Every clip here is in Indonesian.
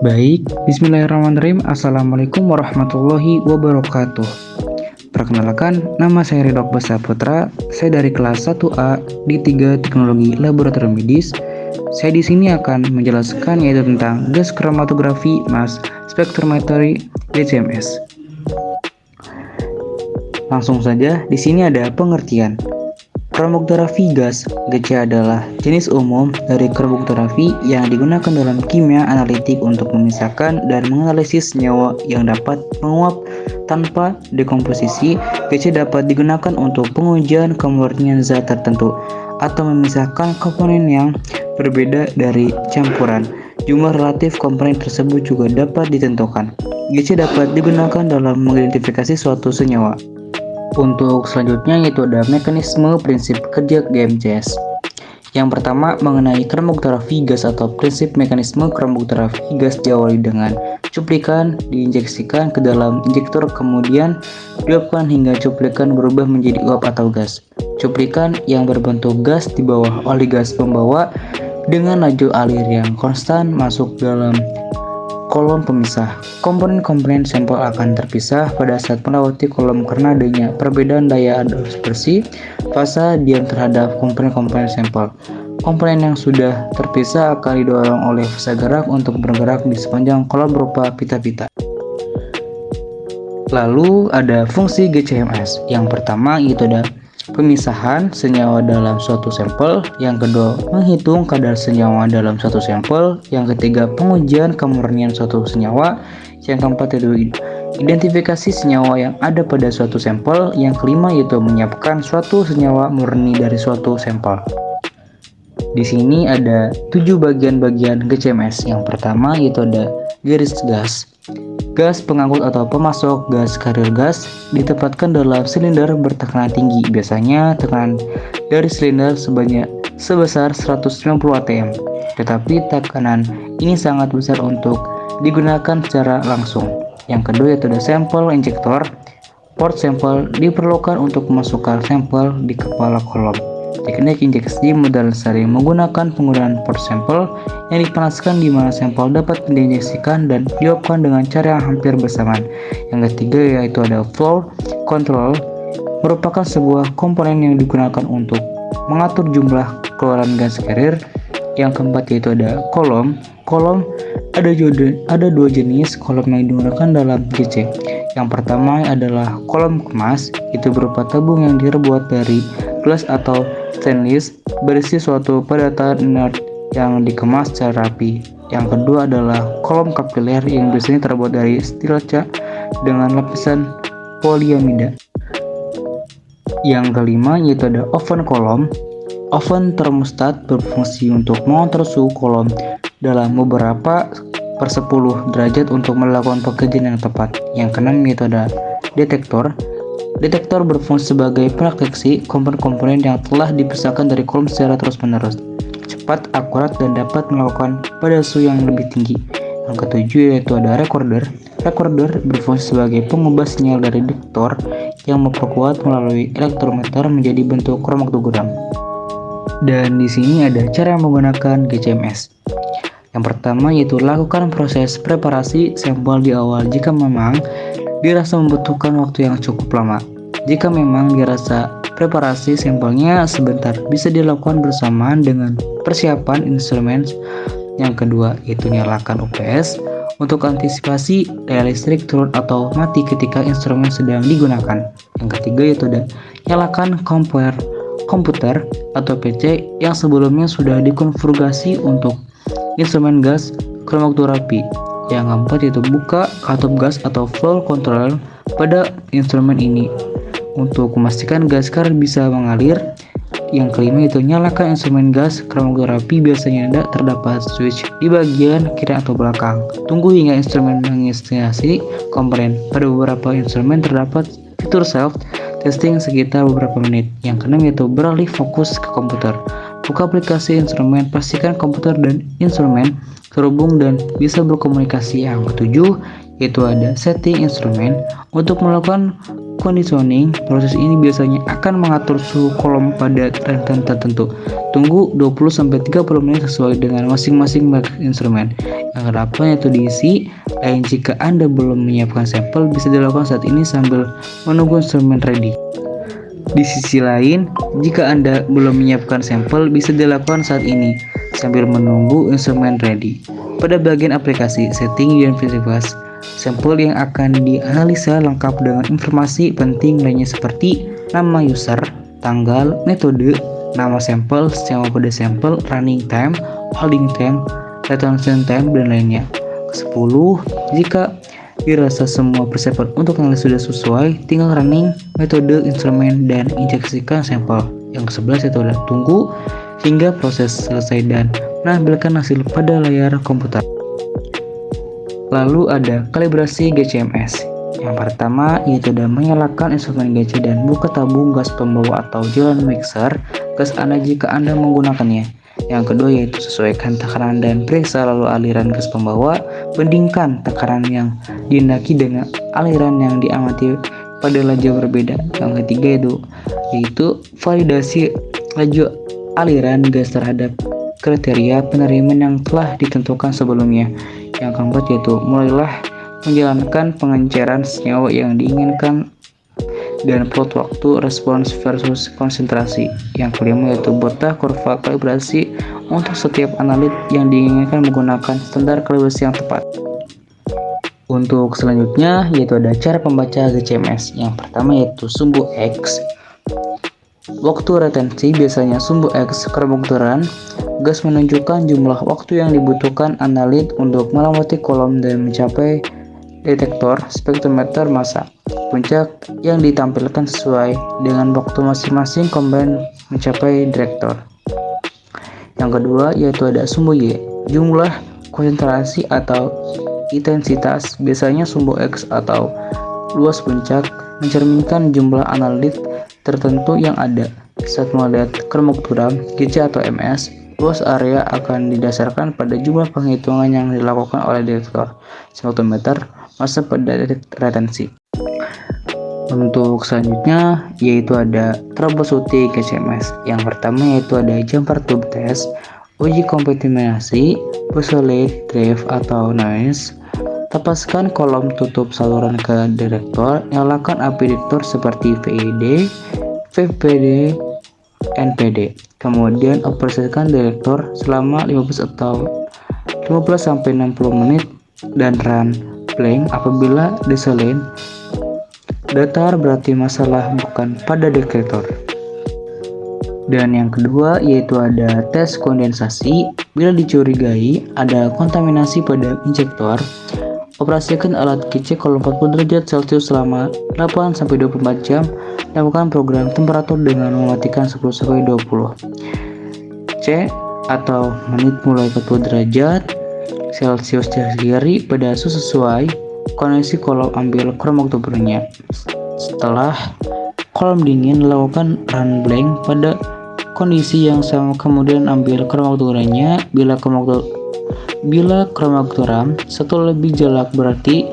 Baik, bismillahirrahmanirrahim. Assalamualaikum warahmatullahi wabarakatuh. Perkenalkan, nama saya Ridho Saputra. Saya dari kelas 1A di 3 Teknologi Laboratorium Medis. Saya di sini akan menjelaskan yaitu tentang gas kromatografi mass spectrometry GCMS. Langsung saja, di sini ada pengertian. Kromatografi gas (GC) adalah jenis umum dari kromatografi yang digunakan dalam kimia analitik untuk memisahkan dan menganalisis senyawa yang dapat menguap tanpa dekomposisi. GC dapat digunakan untuk pengujian kemurnian zat tertentu atau memisahkan komponen yang berbeda dari campuran. Jumlah relatif komponen tersebut juga dapat ditentukan. GC dapat digunakan dalam mengidentifikasi suatu senyawa. Untuk selanjutnya yaitu ada mekanisme prinsip kerja GMCS. Yang pertama mengenai kromatografi gas atau prinsip mekanisme kromatografi gas diawali dengan cuplikan diinjeksikan ke dalam injektor kemudian diuapkan hingga cuplikan berubah menjadi uap atau gas. Cuplikan yang berbentuk gas di bawah oleh gas pembawa dengan laju alir yang konstan masuk dalam kolom pemisah. Komponen-komponen sampel akan terpisah pada saat melewati kolom karena adanya perbedaan daya adsorpsi fasa diam terhadap komponen-komponen sampel. Komponen yang sudah terpisah akan didorong oleh fasa gerak untuk bergerak di sepanjang kolom berupa pita-pita. Lalu ada fungsi GCMS. Yang pertama yaitu ada pemisahan senyawa dalam suatu sampel, yang kedua menghitung kadar senyawa dalam suatu sampel, yang ketiga pengujian kemurnian suatu senyawa, yang keempat yaitu identifikasi senyawa yang ada pada suatu sampel, yang kelima yaitu menyiapkan suatu senyawa murni dari suatu sampel. Di sini ada 7 bagian-bagian GCMS. Yang pertama yaitu ada garis gas. Gas pengangkut atau pemasok gas karir gas ditempatkan dalam silinder bertekanan tinggi. Biasanya tekanan dari silinder sebesar 190 atm. Tetapi tekanan ini sangat besar untuk digunakan secara langsung. Yang kedua yaitu ada sampel injektor. Port sampel diperlukan untuk memasukkan sampel di kepala kolom. Teknik injeksi mendasari menggunakan penggunaan port sampel yang dipanaskan di mana sampel dapat diinjeksikan dan diuapkan dengan cara yang hampir bersamaan. Yang ketiga yaitu ada flow control, merupakan sebuah komponen yang digunakan untuk mengatur jumlah keluaran gas carrier. Yang keempat yaitu ada kolom. Kolom ada dua jenis kolom yang digunakan dalam GC. Yang pertama adalah kolom kemas, itu berupa tabung yang terbuat dari gelas atau stainless berisi suatu padatan inert yang dikemas secara rapi. Yang kedua adalah kolom kapiler yang biasanya terbuat dari silica dengan lapisan poliamida. Yang kelima yaitu ada oven kolom. Oven termostat berfungsi untuk mengontrol suhu kolom dalam beberapa per 10 derajat untuk melakukan pekerjaan yang tepat. Yang keenam yaitu ada detektor. Detektor berfungsi sebagai pendeteksi komponen-komponen yang telah dipisahkan dari kolom secara terus-menerus, cepat, akurat, dan dapat melakukan pada suhu yang lebih tinggi. Yang ketujuh yaitu ada recorder. Recorder berfungsi sebagai pengubah sinyal dari detektor yang memperkuat melalui elektrometer menjadi bentuk kromatogram. Dan di sini ada cara menggunakan GCMS. Yang pertama yaitu lakukan proses preparasi sampel di awal jika memang dirasa membutuhkan waktu yang cukup lama. Jika memang dirasa preparasi sampelnya sebentar, bisa dilakukan bersamaan dengan persiapan instrumen. Yang kedua yaitu nyalakan UPS untuk antisipasi daya listrik turun atau mati ketika instrumen sedang digunakan. Yang ketiga yaitu nyalakan komputer atau PC yang sebelumnya sudah dikonfigurasi untuk instrumen gas kromatografi. Yang keempat yaitu buka katup gas atau flow control pada instrumen ini untuk memastikan gas karir bisa mengalir. Yang kelima yaitu nyalakan instrumen gas kromatografi, biasanya terdapat switch di bagian kiri atau belakang. Tunggu hingga instrumen menginisiasi komponen. Pada beberapa instrumen terdapat fitur self testing sekitar beberapa menit. Yang keenam yaitu beralih fokus ke komputer. Buka aplikasi instrumen, pastikan komputer dan instrumen terhubung dan bisa berkomunikasi. Yang ketujuh yaitu ada setting instrumen. Untuk melakukan conditioning, proses ini biasanya akan mengatur suhu kolom pada rentan tertentu. Tunggu 20-30 menit sesuai dengan masing-masing merek instrumen. Yang ke-8 yaitu diisi. Lain jika Anda belum menyiapkan sampel, bisa dilakukan saat ini sambil menunggu instrumen ready. Di sisi lain, jika Anda belum menyiapkan sampel, bisa dilakukan saat ini sambil menunggu instrumen ready. Pada bagian aplikasi, setting dan visualitas, sampel yang akan dianalisa lengkap dengan informasi penting lainnya seperti nama user, tanggal, metode, nama sampel, senyawa pada sampel, running time, holding time, retention time, dan lainnya. Ke-10, jika dirasa semua persiapan untuk analisis sudah sesuai, tinggal running metode instrumen dan injeksikan sampel. Yang ke-11 itu adalah tunggu hingga proses selesai dan menampilkan hasil pada layar komputer. Lalu ada kalibrasi GCMS. Yang pertama yaitu adalah menyalakan instrumen GC dan buka tabung gas pembawa atau jalan mixer gas Anda jika Anda menggunakannya. Yang kedua yaitu sesuaikan tekanan dan periksa lalu aliran gas pembawa, bandingkan tekanan yang dihendaki dengan aliran yang diamati pada laju berbeda. Yang ketiga yaitu validasi laju aliran gas terhadap kriteria penerimaan yang telah ditentukan sebelumnya. Yang keempat yaitu mulailah menjalankan pengenceran senyawa yang diinginkan dan plot waktu respons versus konsentrasi. Yang kelima yaitu buatlah kurva kalibrasi untuk setiap analit yang diinginkan menggunakan standar kalibrasi yang tepat. Untuk selanjutnya yaitu ada cara pembaca GCMS. Yang pertama yaitu sumbu X. Waktu retensi biasanya sumbu X kromoktoran gas menunjukkan jumlah waktu yang dibutuhkan analit untuk melewati kolom dan mencapai detektor spektrometer massa. Puncak yang ditampilkan sesuai dengan waktu masing-masing komponen mencapai detektor. Yang kedua yaitu ada sumbu Y. Jumlah konsentrasi atau intensitas biasanya sumbu X atau luas puncak mencerminkan jumlah analit tertentu yang ada. Saat melihat kromoktogram GC atau MS, luas area akan didasarkan pada jumlah penghitungan yang dilakukan oleh detektor spektrometer massa pada retensi. Untuk selanjutnya yaitu ada troubleshooting GCMS. Yang pertama yaitu ada jumper tube test, uji kontaminasi, isolate drive atau noise. Tapaskan kolom tutup saluran ke detektor, nyalakan api detektor seperti VID, VPD, NPD. Kemudian operasikan detektor selama 15 sampai 60 menit dan run blank apabila desaline datar berarti masalah bukan pada detektor. Dan yang kedua yaitu ada tes kondensasi. Bila dicurigai ada kontaminasi pada injektor, operasikan alat GC kolom 40 derajat Celcius selama 8 sampai 24 jam. Lakukan program temperatur dengan mematikan 10 sampai 20 C atau menit mulai 40 derajat Celcius kiri pada suhu sesuai kondisi kolom, ambil kromoktobernya. Setelah kolom dingin, lakukan run blank pada kondisi yang sama, kemudian ambil kromoktobernya. Bila kromoktogram satu lebih jelek berarti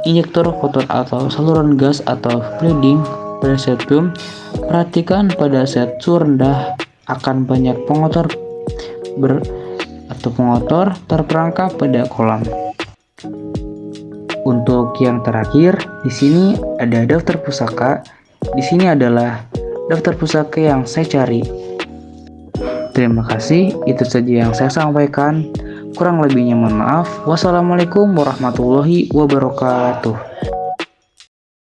injektor kotor atau saluran gas atau bleeding pada septum. Perhatikan pada set suhu rendah akan banyak pengotor terperangkap pada kolam. Untuk yang terakhir, di sini ada daftar pusaka. Di sini adalah daftar pusaka yang saya cari. Terima kasih, itu saja yang saya sampaikan. Kurang lebihnya mohon maaf. Wassalamualaikum warahmatullahi wabarakatuh.